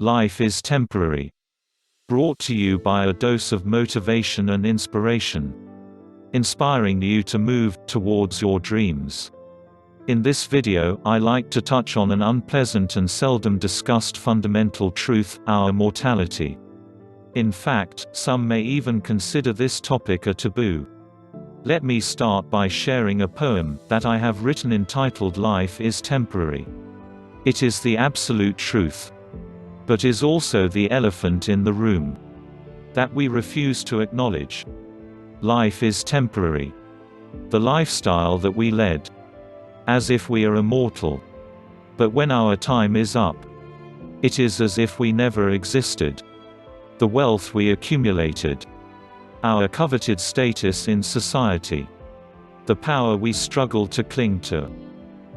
Life is temporary. Brought to you by a dose of motivation and inspiration. Inspiring you to move towards your dreams. In this video, I like to touch on an unpleasant and seldom discussed fundamental truth, our mortality. In fact, some may even consider this topic a taboo. Let me start by sharing a poem that I have written entitled Life is Temporary. It is the absolute truth, but is also the elephant in the room that we refuse to acknowledge. Life is temporary. The lifestyle that we led, as if we are immortal. But when our time is up, it is as if we never existed. The wealth we accumulated, our coveted status in society, the power we struggle to cling to,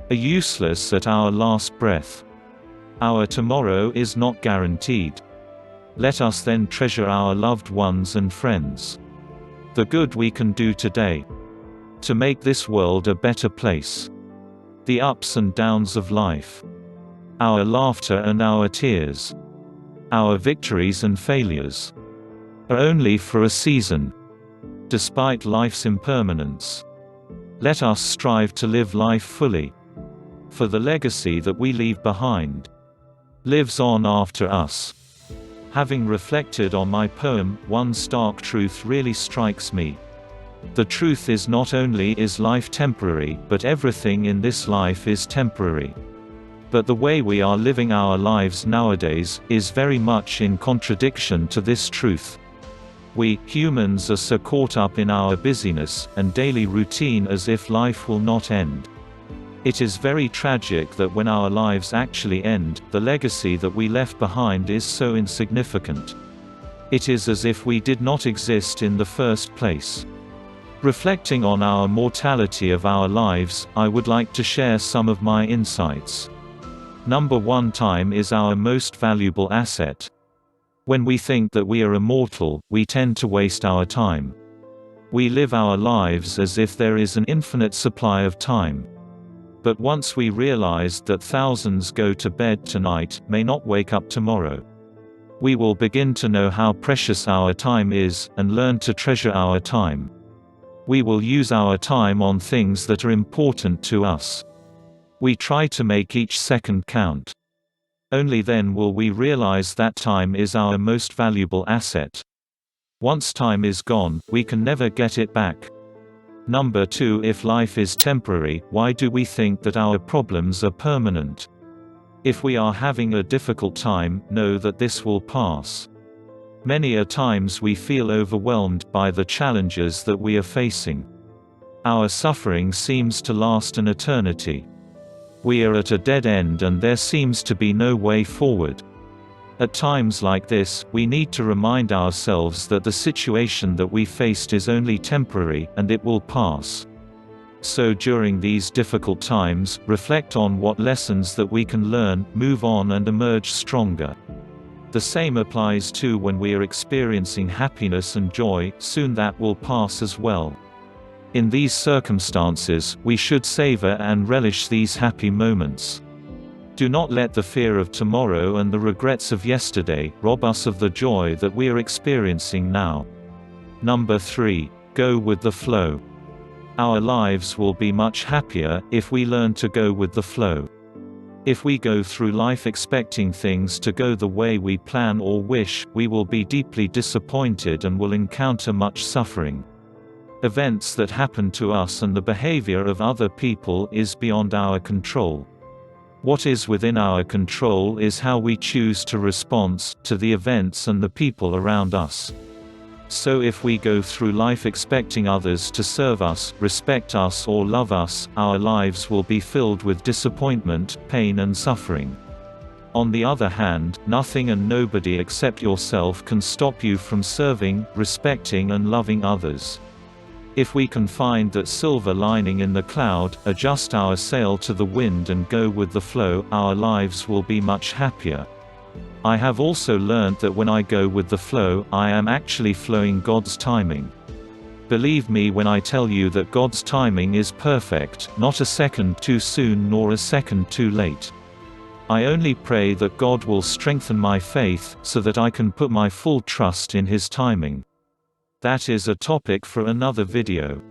are useless at our last breath. Our tomorrow is not guaranteed. Let us then treasure our loved ones and friends. The good we can do today, to make this world a better place. The ups and downs of life, our laughter and our tears, our victories and failures, are only for a season. Despite life's impermanence, let us strive to live life fully, for the legacy that we leave behind lives on after us. Having reflected on my poem, one stark truth really strikes me. The truth is, not only is life temporary, but everything in this life is temporary. But the way we are living our lives nowadays is very much in contradiction to this truth. We, humans, are so caught up in our busyness and daily routine as if life will not end. It is very tragic that when our lives actually end, the legacy that we left behind is so insignificant. It is as if we did not exist in the first place. Reflecting on our mortality of our lives, I would like to share some of my insights. Number 1. Time is our most valuable asset. When we think that we are immortal, we tend to waste our time. We live our lives as if there is an infinite supply of time. But once we realize that thousands go to bed tonight, may not wake up tomorrow, we will begin to know how precious our time is, and learn to treasure our time. We will use our time on things that are important to us. We try to make each second count. Only then will we realize that time is our most valuable asset. Once time is gone, we can never get it back. Number 2. If life is temporary, why do we think that our problems are permanent? If we are having a difficult time, know that this will pass. Many a times we feel overwhelmed by the challenges that we are facing. Our suffering seems to last an eternity. We are at a dead end and there seems to be no way forward. At times like this, we need to remind ourselves that the situation that we faced is only temporary, and it will pass. So during these difficult times, reflect on what lessons that we can learn, move on and emerge stronger. The same applies too when we are experiencing happiness and joy, soon that will pass as well. In these circumstances, we should savor and relish these happy moments. Do not let the fear of tomorrow and the regrets of yesterday rob us of the joy that we are experiencing now. Number 3. Go with the flow. Our lives will be much happier if we learn to go with the flow. If we go through life expecting things to go the way we plan or wish, we will be deeply disappointed and will encounter much suffering. Events that happen to us and the behavior of other people is beyond our control. What is within our control is how we choose to respond to the events and the people around us. So if we go through life expecting others to serve us, respect us or love us, our lives will be filled with disappointment, pain and suffering. On the other hand, nothing and nobody except yourself can stop you from serving, respecting and loving others. If we can find that silver lining in the cloud, adjust our sail to the wind and go with the flow, our lives will be much happier. I have also learned that when I go with the flow, I am actually flowing God's timing. Believe me when I tell you that God's timing is perfect, not a second too soon nor a second too late. I only pray that God will strengthen my faith, so that I can put my full trust in His timing. That is a topic for another video.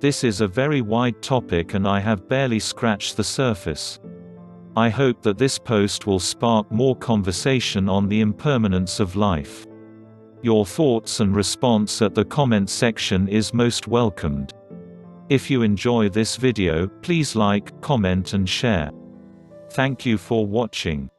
This is a very wide topic and I have barely scratched the surface. I hope that this post will spark more conversation on the impermanence of life. Your thoughts and response at the comment section is most welcomed. If you enjoy this video, please like, comment and share. Thank you for watching.